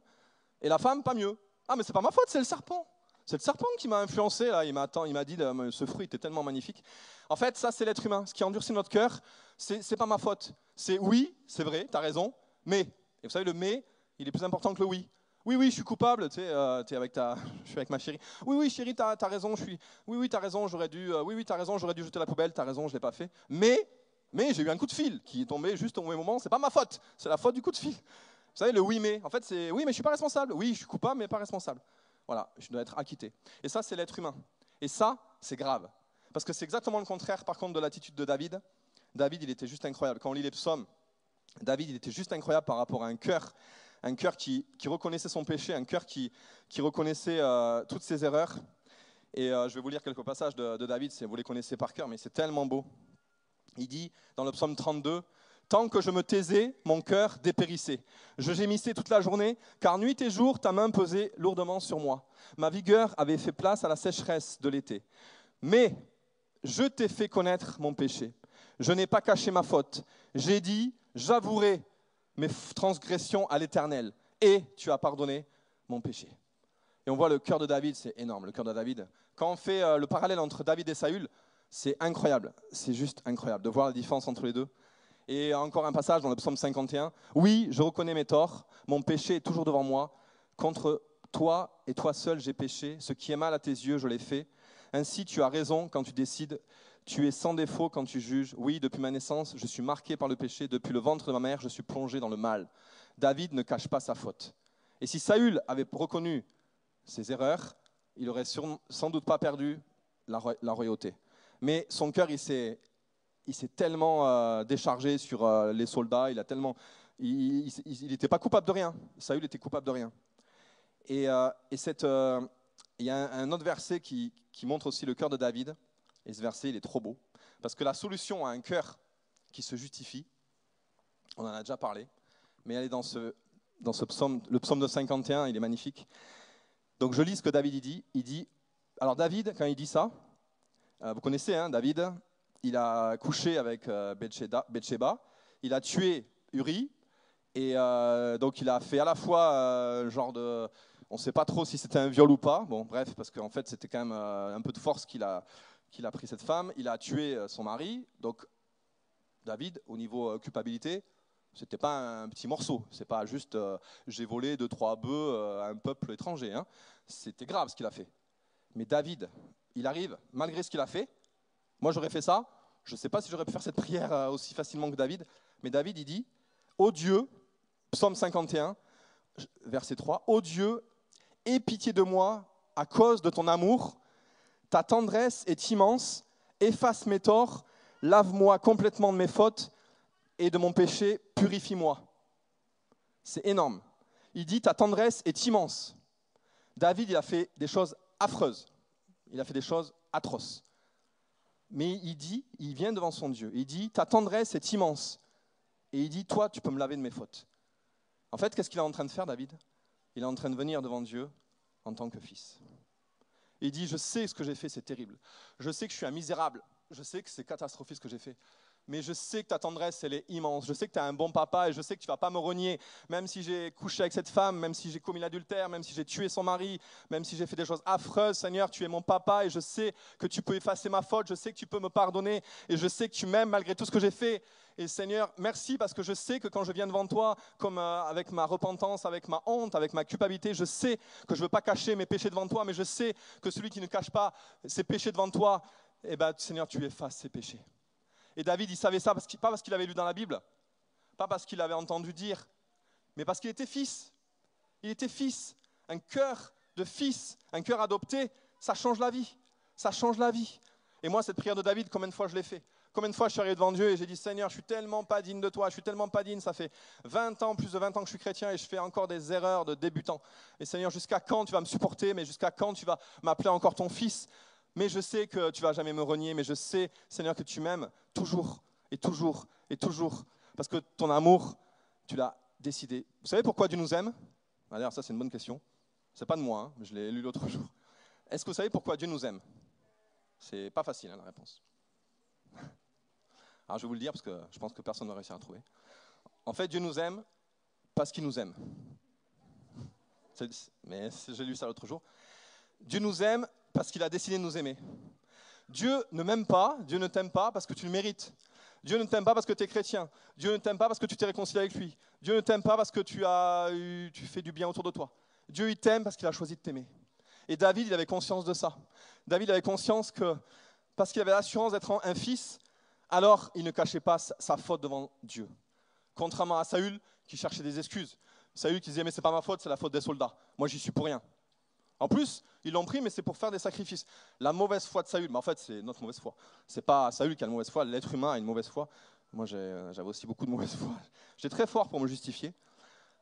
Et la femme, pas mieux. Ah mais c'est pas ma faute, c'est le serpent. C'est le serpent qui m'a influencé, là. Il m'a dit, ce fruit était tellement magnifique. En fait, ça c'est l'être humain. Ce qui endurcit notre cœur, c'est pas ma faute. C'est oui, c'est vrai, t'as raison, mais. Et vous savez, le mais, il est plus important que le oui. Oui, oui, je suis coupable, tu sais, je suis avec ma chérie. Oui, oui, chérie, t'as raison, oui, t'as raison, j'aurais dû jeter la poubelle, t'as raison, je l'ai pas fait. Mais j'ai eu un coup de fil qui est tombé juste au mauvais moment. C'est pas ma faute, c'est la faute du coup de fil. Vous savez, le oui mais, en fait c'est oui mais je suis pas responsable. Oui, je suis coupable mais pas responsable. Voilà, je dois être acquitté. Et ça c'est l'être humain. Et ça c'est grave. Parce que c'est exactement le contraire par contre de l'attitude de David. David il était juste incroyable. Quand on lit les psaumes, David il était juste incroyable par rapport à un cœur qui reconnaissait son péché, un cœur qui reconnaissait toutes ses erreurs. Et je vais vous lire quelques passages de David, vous les connaissez par cœur, mais c'est tellement beau. Il dit dans le psaume 32, « Tant que je me taisais, mon cœur dépérissait. Je gémissais toute la journée, car nuit et jour, ta main pesait lourdement sur moi. Ma vigueur avait fait place à la sécheresse de l'été. Mais je t'ai fait connaître mon péché. Je n'ai pas caché ma faute. J'ai dit, j'avouerai mes transgressions à l'Éternel. Et tu as pardonné mon péché. » Et on voit le cœur de David, c'est énorme, le cœur de David. Quand on fait le parallèle entre David et Saül, c'est incroyable, c'est juste incroyable de voir la différence entre les deux. Et encore un passage dans le psaume 51. « Oui, je reconnais mes torts, mon péché est toujours devant moi. Contre toi et toi seul j'ai péché, ce qui est mal à tes yeux je l'ai fait. Ainsi tu as raison quand tu décides, tu es sans défaut quand tu juges. Oui, depuis ma naissance, je suis marqué par le péché, depuis le ventre de ma mère, je suis plongé dans le mal. » David ne cache pas sa faute. Et si Saül avait reconnu ses erreurs, il n'aurait sans doute pas perdu la royauté. Mais son cœur, il s'est tellement déchargé sur les soldats, il n'était pas coupable de rien. Saül était coupable de rien. Et il y a un autre verset qui montre aussi le cœur de David. Et ce verset, il est trop beau. Parce que la solution à un cœur qui se justifie, on en a déjà parlé, mais elle est dans ce psaume, le psaume de 51, il est magnifique. Donc je lis ce que David dit. Il dit, alors David, quand il dit ça, vous connaissez, hein, David, il a couché avec Bathsheba, il a tué Uri, et donc il a fait à la fois genre de... On ne sait pas trop si c'était un viol ou pas, bon bref, parce qu'en fait c'était quand même un peu de force qu'il a pris cette femme, il a tué son mari, donc David, au niveau culpabilité, c'était pas un petit morceau, c'est pas juste j'ai volé 2-3 bœufs à un peuple étranger, hein. C'était grave ce qu'il a fait. Mais David, il arrive, malgré ce qu'il a fait, moi j'aurais fait ça, je ne sais pas si j'aurais pu faire cette prière aussi facilement que David, mais David il dit, ô Dieu, psaume 51, verset 3, « Ô Dieu, aie pitié de moi à cause de ton amour. Ta tendresse est immense. Efface mes torts. Lave-moi complètement de mes fautes et de mon péché. Purifie-moi. » C'est énorme. Il dit « Ta tendresse est immense. » David, il a fait des choses affreuses. Il a fait des choses atroces. Mais il vient devant son Dieu. Il dit « Ta tendresse est immense. » Et il dit « Toi, tu peux me laver de mes fautes. » En fait, qu'est-ce qu'il est en train de faire, David ? Il est en train de venir devant Dieu en tant que fils. Il dit, je sais ce que j'ai fait, c'est terrible. Je sais que je suis un misérable. Je sais que c'est catastrophique ce que j'ai fait. Mais je sais que ta tendresse, elle est immense. Je sais que tu es un bon papa et je sais que tu ne vas pas me renier. Même si j'ai couché avec cette femme, même si j'ai commis l'adultère, même si j'ai tué son mari, même si j'ai fait des choses affreuses, Seigneur, tu es mon papa et je sais que tu peux effacer ma faute. Je sais que tu peux me pardonner et je sais que tu m'aimes malgré tout ce que j'ai fait. Et Seigneur, merci parce que je sais que quand je viens devant toi, comme avec ma repentance, avec ma honte, avec ma culpabilité, je sais que je ne veux pas cacher mes péchés devant toi, mais je sais que celui qui ne cache pas ses péchés devant toi, eh ben, Seigneur, tu effaces ses péchés. Et David, il savait ça, pas parce qu'il avait lu dans la Bible, pas parce qu'il avait entendu dire, mais parce qu'il était fils. Il était fils. Un cœur de fils, un cœur adopté, ça change la vie. Ça change la vie. Et moi, cette prière de David, combien de fois je l'ai fait ? Combien de fois je suis arrivé devant Dieu et j'ai dit, Seigneur, je suis tellement pas digne de toi, je suis tellement pas digne, ça fait 20 ans, plus de 20 ans que je suis chrétien et je fais encore des erreurs de débutant. Et Seigneur, jusqu'à quand tu vas me supporter, mais jusqu'à quand tu vas m'appeler encore ton fils ? Mais je sais que tu ne vas jamais me renier, mais je sais, Seigneur, que tu m'aimes toujours et toujours et toujours. Parce que ton amour, tu l'as décidé. Vous savez pourquoi Dieu nous aime ? D'ailleurs, ça c'est une bonne question. Ce n'est pas de moi, hein, je l'ai lu l'autre jour. Est-ce que vous savez pourquoi Dieu nous aime ? C'est pas facile hein, la réponse. Alors je vais vous le dire parce que je pense que personne ne va réussir à trouver. En fait, Dieu nous aime parce qu'il nous aime. Mais j'ai lu ça l'autre jour. Dieu nous aime parce qu'il a décidé de nous aimer. Dieu ne m'aime pas, Dieu ne t'aime pas parce que tu le mérites. Dieu ne t'aime pas parce que tu es chrétien. Dieu ne t'aime pas parce que tu t'es réconcilié avec lui. Dieu ne t'aime pas parce que tu fais du bien autour de toi. Dieu, il t'aime parce qu'il a choisi de t'aimer. Et David, il avait conscience de ça. David avait conscience que, parce qu'il avait l'assurance d'être un fils, alors il ne cachait pas sa faute devant Dieu. Contrairement à Saül, qui cherchait des excuses. Saül qui disait, mais c'est pas ma faute, c'est la faute des soldats. Moi, j'y suis pour rien. En plus, ils l'ont pris, mais c'est pour faire des sacrifices. La mauvaise foi de Saül, mais en fait, c'est notre mauvaise foi. C'est pas Saül qui a une mauvaise foi, l'être humain a une mauvaise foi. Moi, j'avais aussi beaucoup de mauvaise foi. J'étais très fort pour me justifier.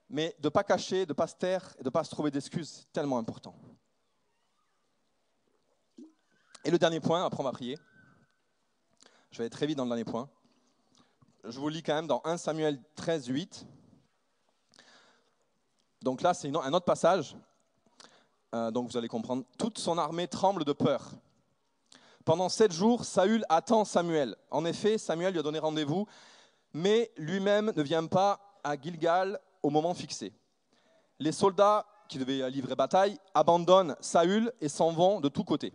Mais de ne pas cacher, de ne pas se taire et de ne pas se trouver d'excuses, c'est tellement important. Et le dernier point, après on va prier. Je vais aller très vite dans le dernier point. Je vous lis quand même dans 1 Samuel 13, 8. Donc là, c'est un autre passage. Donc vous allez comprendre. Toute son armée tremble de peur. Pendant 7 jours, Saül attend Samuel. En effet, Samuel lui a donné rendez-vous, mais lui-même ne vient pas à Gilgal au moment fixé. Les soldats qui devaient livrer bataille abandonnent Saül et s'en vont de tous côtés.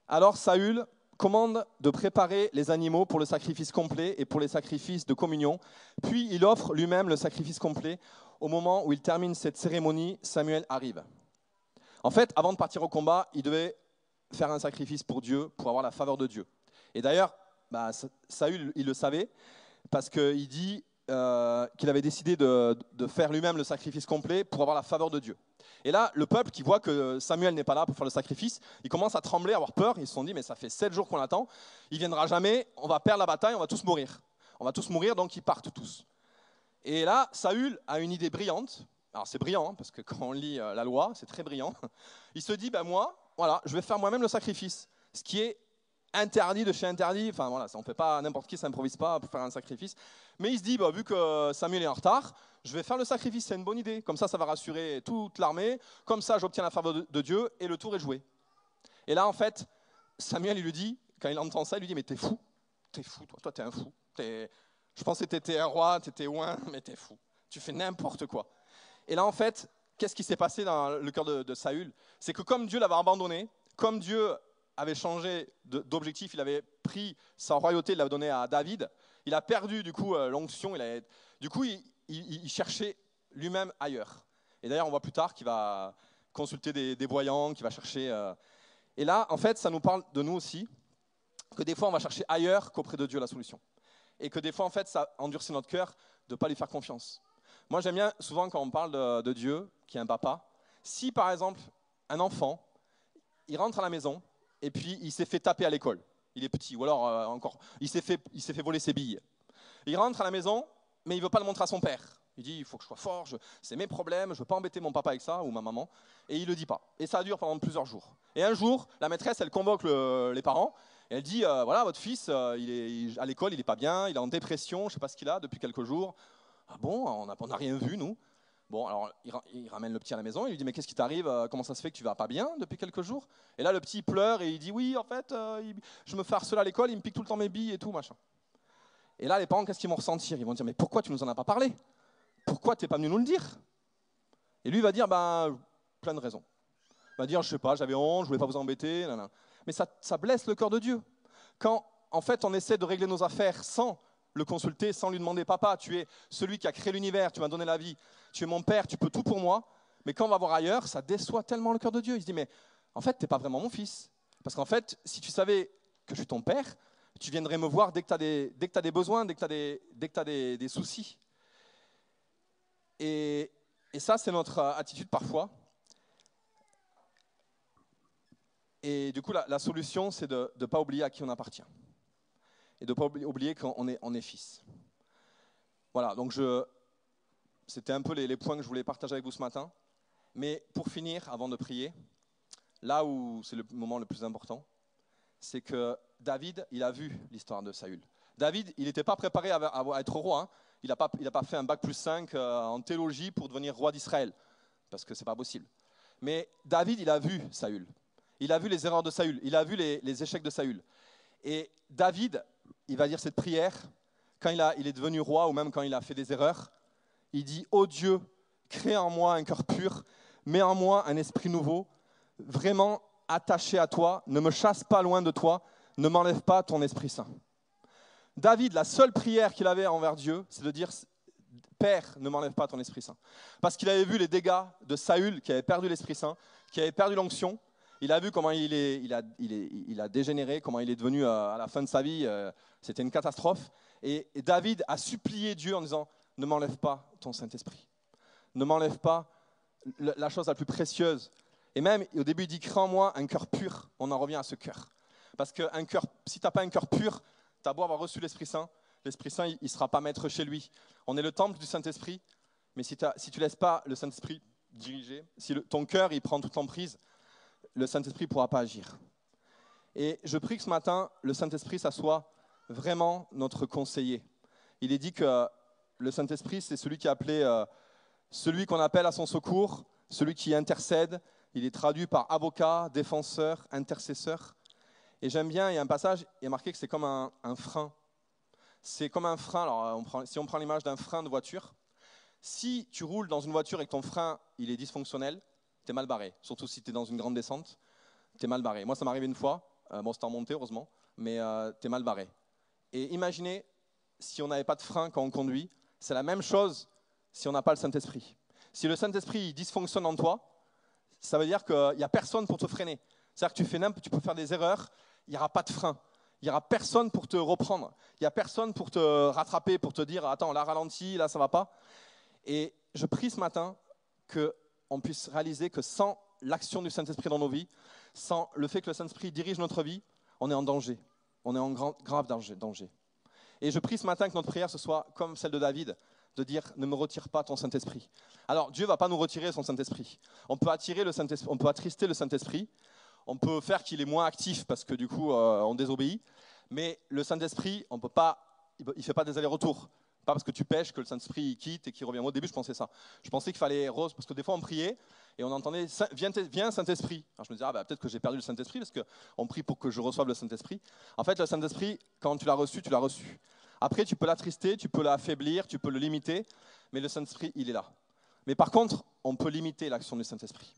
Alors Saül commande de préparer les animaux pour le sacrifice complet et pour les sacrifices de communion. Puis il offre lui-même le sacrifice complet. Au moment où il termine cette cérémonie, Samuel arrive. En fait, avant de partir au combat, il devait faire un sacrifice pour Dieu, pour avoir la faveur de Dieu. Et d'ailleurs, Saül, il le savait, parce qu'il dit qu'il avait décidé de faire lui-même le sacrifice complet pour avoir la faveur de Dieu. Et là, le peuple qui voit que Samuel n'est pas là pour faire le sacrifice, il commence à trembler, à avoir peur. Ils se sont dit, mais ça fait 7 jours qu'on l'attend, il ne viendra jamais, on va perdre la bataille, on va tous mourir. On va tous mourir, donc ils partent tous. Et là, Saül a une idée brillante. Alors c'est brillant, hein, parce que quand on lit la loi, c'est très brillant. Il se dit, moi, voilà, je vais faire moi-même le sacrifice. Ce qui est interdit de chez interdit. Enfin voilà, on ne fait pas, n'importe qui s'improvise pas pour faire un sacrifice. Mais il se dit, vu que Samuel est en retard, je vais faire le sacrifice, c'est une bonne idée. Comme ça va rassurer toute l'armée. Comme ça, j'obtiens la faveur de Dieu et le tour est joué. Et là, en fait, Samuel, il lui dit, quand il entend ça, il lui dit, mais t'es fou, toi t'es un fou. Je pensais que t'étais un roi, t'étais ouin, mais t'es fou. Tu fais n'importe quoi. Et là, en fait, qu'est-ce qui s'est passé dans le cœur de Saül ? C'est que comme Dieu l'avait abandonné, comme Dieu avait changé d'objectif, il avait pris sa royauté, il l'avait donné à David, il a perdu du coup l'onction, du coup il cherchait lui-même ailleurs. Et d'ailleurs, on voit plus tard qu'il va consulter des voyants, qu'il va chercher... Et là, en fait, ça nous parle de nous aussi, que des fois, on va chercher ailleurs qu'auprès de Dieu la solution. Et que des fois, en fait, ça endurcit notre cœur de ne pas lui faire confiance. Moi, j'aime bien, souvent, quand on parle de Dieu, qui est un papa, si, par exemple, un enfant, il rentre à la maison, et puis il s'est fait taper à l'école, il est petit, ou alors encore, il s'est fait voler ses billes. Il rentre à la maison, mais il ne veut pas le montrer à son père. Il dit, il faut que je sois fort, c'est mes problèmes, je ne veux pas embêter mon papa avec ça, ou ma maman, et il ne le dit pas. Et ça dure pendant plusieurs jours. Et un jour, la maîtresse, elle convoque les parents, et elle dit, voilà, votre fils, à l'école, il n'est pas bien, il est en dépression, je ne sais pas ce qu'il a depuis quelques jours. Ah bon, on n'a rien vu, nous. Bon, alors il ramène le petit à la maison, il lui dit, mais qu'est-ce qui t'arrive, comment ça se fait que tu ne vas pas bien depuis quelques jours? Et là, le petit pleure et il dit, oui, en fait, je me fais harceler à l'école, il me pique tout le temps mes billes et tout, machin. Et là, les parents, qu'est-ce qu'ils vont ressentir? Ils vont dire, mais pourquoi tu ne nous en as pas parlé? Pourquoi tu n'es pas venu nous le dire? Et lui, il va dire, plein de raisons. Il va dire, je sais pas, j'avais honte, je ne voulais pas vous embêter. Nanana. Mais ça blesse le cœur de Dieu. Quand, en fait, on essaie de régler nos affaires sans le consulter, sans lui demander, papa, tu es celui qui a créé l'univers, tu m'as donné la vie, tu es mon père, tu peux tout pour moi. Mais quand on va voir ailleurs, ça déçoit tellement le cœur de Dieu. Il se dit, mais en fait, tu n'es pas vraiment mon fils. Parce qu'en fait, si tu savais que je suis ton père, tu viendrais me voir dès que tu as des besoins, dès que tu as des soucis. Et ça, c'est notre attitude parfois. Et du coup, la solution, c'est de ne pas oublier à qui on appartient. Et de ne pas oublier qu'on est fils. Voilà, donc c'était un peu les points que je voulais partager avec vous ce matin. Mais pour finir, avant de prier, là où c'est le moment le plus important, c'est que David, il a vu l'histoire de Saül. David, il n'était pas préparé à être roi. Hein. Il n'a pas fait un bac plus 5 en théologie pour devenir roi d'Israël, parce que ce n'est pas possible. Mais David, il a vu Saül. Il a vu les erreurs de Saül. Il a vu les échecs de Saül. Et David, il va dire cette prière, quand il est devenu roi, ou même quand il a fait des erreurs, il dit « Ô Dieu, crée en moi un cœur pur, mets en moi un esprit nouveau, vraiment attaché à toi, ne me chasse pas loin de toi, ne m'enlève pas ton Esprit Saint. » David, la seule prière qu'il avait envers Dieu, c'est de dire « Père, ne m'enlève pas ton Esprit Saint. » Parce qu'il avait vu les dégâts de Saül, qui avait perdu l'Esprit Saint, qui avait perdu l'onction. Il a vu comment il a dégénéré, comment il est devenu à la fin de sa vie. C'était une catastrophe. Et David a supplié Dieu en disant « Ne m'enlève pas ton Saint-Esprit. Ne m'enlève pas la chose la plus précieuse. » Et même, au début, il dit « Crée en moi un cœur pur. » On en revient à ce cœur. Parce que si tu n'as pas un cœur pur, tu as beau avoir reçu l'Esprit Saint il ne sera pas maître chez lui. On est le temple du Saint-Esprit, mais si tu ne laisses pas le Saint-Esprit diriger, si ton cœur il prend toute l'emprise, le Saint-Esprit ne pourra pas agir. Et je prie que ce matin, le Saint-Esprit, ça soit vraiment notre conseiller. Il est dit que le Saint-Esprit, c'est celui qui est appelé, celui qu'on appelle à son secours, celui qui intercède. Il est traduit par avocat, défenseur, intercesseur. Et j'aime bien, il y a un passage, il est marqué que c'est comme un frein. C'est comme un frein, alors si on prend l'image d'un frein de voiture, si tu roules dans une voiture et que ton frein il est dysfonctionnel, tu es mal barré. Surtout si tu es dans une grande descente, tu es mal barré. Moi, ça m'est arrivé une fois, bon c'était en montée heureusement, mais tu es mal barré. Et imaginez si on n'avait pas de frein quand on conduit, c'est la même chose si on n'a pas le Saint-Esprit. Si le Saint-Esprit dysfonctionne en toi, ça veut dire qu'il n'y a personne pour te freiner. C'est-à-dire que tu peux faire des erreurs, il n'y aura pas de frein. Il n'y aura personne pour te reprendre. Il n'y a personne pour te rattraper, pour te dire « Attends, là, ralentis, là, ça ne va pas. » Et je prie ce matin qu'on puisse réaliser que sans l'action du Saint-Esprit dans nos vies, sans le fait que le Saint-Esprit dirige notre vie, on est en danger. On est en grave danger. Et je prie ce matin que notre prière, ce soit comme celle de David, de dire « Ne me retire pas ton Saint-Esprit. » Alors, Dieu ne va pas nous retirer son Saint-Esprit. On peut attrister le Saint-Esprit. On peut faire qu'il est moins actif parce que du coup, on désobéit. Mais le Saint-Esprit, il ne fait pas des allers-retours. Pas parce que tu pêches que le Saint-Esprit il quitte et qu'il revient. Moi, au début, je pensais ça. Je pensais qu'il fallait parce que des fois, on priait et on entendait « Viens, Saint-Esprit ». Alors je me disais « peut-être que j'ai perdu le Saint-Esprit parce qu'on prie pour que je reçoive le Saint-Esprit ». En fait, le Saint-Esprit, quand tu l'as reçu, tu l'as reçu. Après, tu peux l'attrister, tu peux l'affaiblir, tu peux le limiter, mais le Saint-Esprit, il est là. Mais par contre, on peut limiter l'action du Saint-Esprit.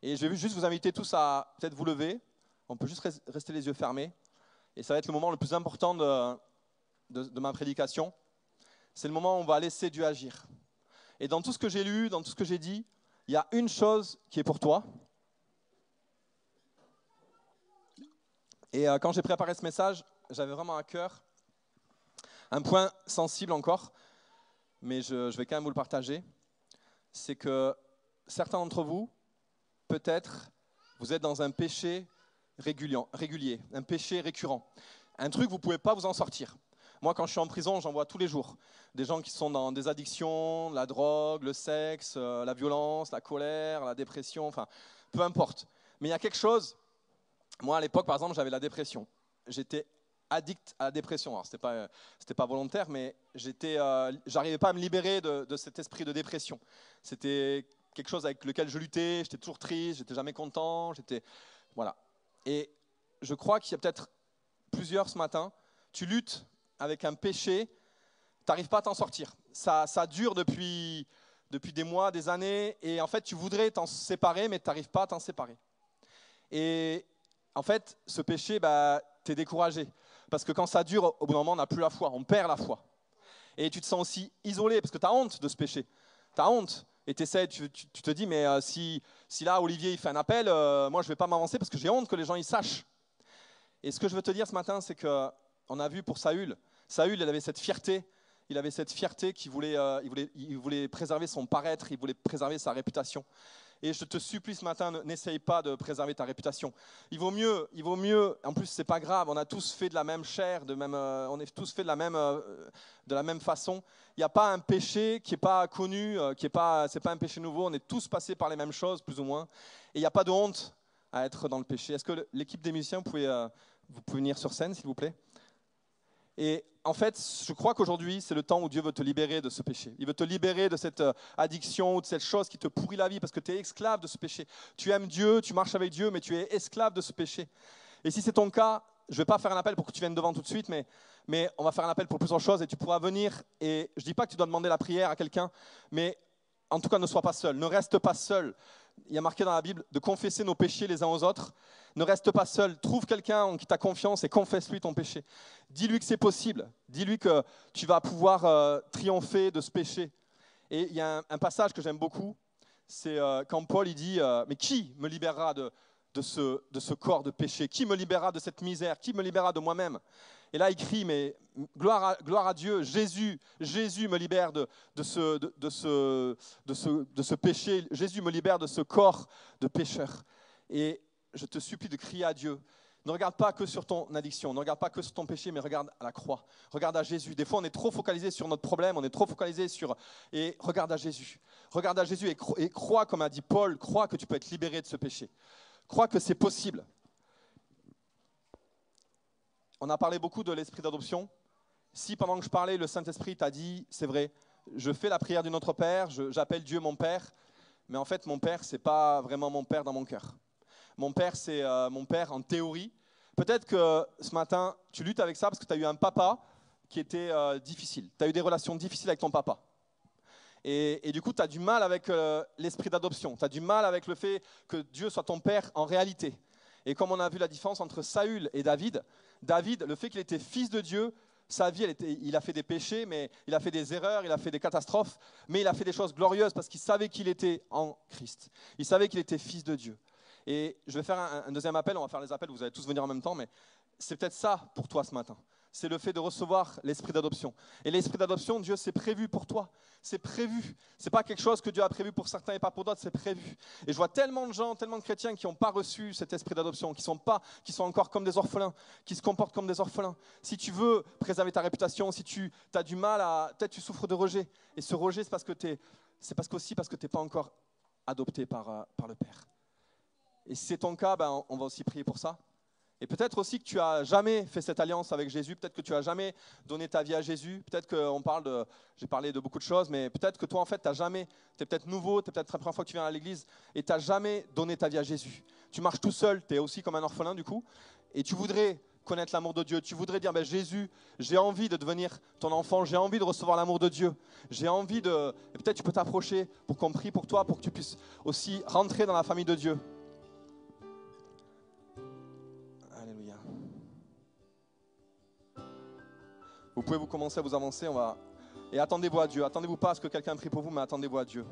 Et je vais juste vous inviter tous à peut-être vous lever. On peut juste rester les yeux fermés. Et ça va être le moment le plus important de ma prédication. C'est le moment où on va laisser Dieu agir. Et dans tout ce que j'ai lu, dans tout ce que j'ai dit, il y a une chose qui est pour toi. Et quand j'ai préparé ce message, j'avais vraiment à cœur un point sensible encore. mais je vais quand même vous le partager. C'est que certains d'entre vous, peut-être, vous êtes dans un péché régulier, un péché récurrent. Un truc, vous ne pouvez pas vous en sortir. Moi, quand je suis en prison, j'en vois tous les jours. Des gens qui sont dans des addictions, la drogue, le sexe, la violence, la colère, la dépression, enfin, peu importe. Mais il y a quelque chose, moi à l'époque, par exemple, j'avais la dépression. J'étais addict à la dépression. Alors, c'était pas volontaire, mais j'arrivais pas à me libérer de cet esprit de dépression. C'était quelque chose avec lequel je luttais, j'étais toujours triste, j'étais jamais content, voilà. Et je crois qu'il y a peut-être plusieurs ce matin, tu luttes avec un péché, tu n'arrives pas à t'en sortir. Ça dure depuis des mois, des années, et en fait, tu voudrais t'en séparer, mais tu n'arrives pas à t'en séparer. Et en fait, ce péché, tu es découragé. Parce que quand ça dure, au bout d'un moment, on n'a plus la foi, on perd la foi. Et tu te sens aussi isolé, parce que tu as honte de ce péché. Tu as honte. Et tu te dis, mais si là, Olivier, il fait un appel, moi, je ne vais pas m'avancer parce que j'ai honte que les gens y sachent. Et ce que je veux te dire ce matin, c'est qu'on a vu pour Saül, il avait cette fierté. Il avait cette fierté qu'il voulait préserver son paraître, il voulait préserver sa réputation. Et je te supplie ce matin, n'essaye pas de préserver ta réputation. Il vaut mieux, en plus c'est pas grave, on a tous fait de la même chair, on est tous fait de la même façon. Il n'y a pas un péché qui n'est pas connu, c'est pas un péché nouveau, on est tous passés par les mêmes choses, plus ou moins. Et il n'y a pas de honte à être dans le péché. Est-ce que l'équipe des musiciens, vous pouvez venir sur scène, s'il vous plaît ? Et en fait, je crois qu'aujourd'hui, c'est le temps où Dieu veut te libérer de ce péché. Il veut te libérer de cette addiction ou de cette chose qui te pourrit la vie parce que tu es esclave de ce péché. Tu aimes Dieu, tu marches avec Dieu, mais tu es esclave de ce péché. Et si c'est ton cas, je ne vais pas faire un appel pour que tu viennes devant tout de suite, mais on va faire un appel pour plusieurs choses et tu pourras venir. Et je ne dis pas que tu dois demander la prière à quelqu'un, mais en tout cas, ne sois pas seul, ne reste pas seul. Il y a marqué dans la Bible de confesser nos péchés les uns aux autres. Ne reste pas seul. Trouve quelqu'un en qui tu as confiance et confesse-lui ton péché. Dis-lui que c'est possible. Dis-lui que tu vas pouvoir triompher de ce péché. Et il y a un passage que j'aime beaucoup. C'est quand Paul il dit mais qui me libérera de ce corps de péché? Qui me libérera de cette misère? Qui me libérera de moi-même? Et là, il crie, mais gloire à Dieu, Jésus me libère de ce péché. Jésus me libère de ce corps de pécheur. Et je te supplie de crier à Dieu. Ne regarde pas que sur ton addiction, ne regarde pas que sur ton péché, mais regarde à la croix. Regarde à Jésus. Des fois, on est trop focalisé sur notre problème, on est trop focalisé sur... Et regarde à Jésus. Regarde à Jésus et crois, comme a dit Paul, crois que tu peux être libéré de ce péché. Crois que c'est possible. On a parlé beaucoup de l'esprit d'adoption. Si pendant que je parlais, le Saint-Esprit t'a dit, c'est vrai, je fais la prière du Notre Père, j'appelle Dieu mon Père, mais en fait, mon Père, ce n'est pas vraiment mon Père dans mon cœur. Mon Père, c'est mon Père en théorie. Peut-être que ce matin, tu luttes avec ça parce que tu as eu un papa qui était difficile. Tu as eu des relations difficiles avec ton papa. Et du coup, tu as du mal avec l'esprit d'adoption. Tu as du mal avec le fait que Dieu soit ton Père en réalité. Et comme on a vu la différence entre Saül et David, le fait qu'il était fils de Dieu, sa vie, il a fait des péchés, mais il a fait des erreurs, il a fait des catastrophes, mais il a fait des choses glorieuses parce qu'il savait qu'il était en Christ. Il savait qu'il était fils de Dieu. Et je vais faire un deuxième appel, on va faire les appels, vous allez tous venir en même temps, mais c'est peut-être ça pour toi ce matin. C'est le fait de recevoir l'esprit d'adoption. Et l'esprit d'adoption, Dieu, c'est prévu pour toi. C'est prévu. Ce n'est pas quelque chose que Dieu a prévu pour certains et pas pour d'autres, c'est prévu. Et je vois tellement de gens, tellement de chrétiens qui n'ont pas reçu cet esprit d'adoption, qui sont encore comme des orphelins, qui se comportent comme des orphelins. Si tu veux préserver ta réputation, si tu as du mal peut-être tu souffres de rejet. Et ce rejet, c'est parce que tu n'es pas encore adopté par le Père. Et si c'est ton cas, on va aussi prier pour ça. Et peut-être aussi que tu n'as jamais fait cette alliance avec Jésus, peut-être que tu n'as jamais donné ta vie à Jésus, peut-être j'ai parlé de beaucoup de choses, mais peut-être que toi en fait, tu es peut-être nouveau, tu es peut-être la première fois que tu viens à l'église et tu n'as jamais donné ta vie à Jésus. Tu marches tout seul, tu es aussi comme un orphelin du coup, et tu voudrais connaître l'amour de Dieu, tu voudrais dire, Jésus, j'ai envie de devenir ton enfant, j'ai envie de recevoir l'amour de Dieu, et peut-être tu peux t'approcher pour qu'on prie pour toi, pour que tu puisses aussi rentrer dans la famille de Dieu. Alléluia. Vous pouvez commencer à vous avancer, et attendez-vous à Dieu. Attendez-vous pas à ce que quelqu'un prie pour vous, mais attendez-vous à Dieu.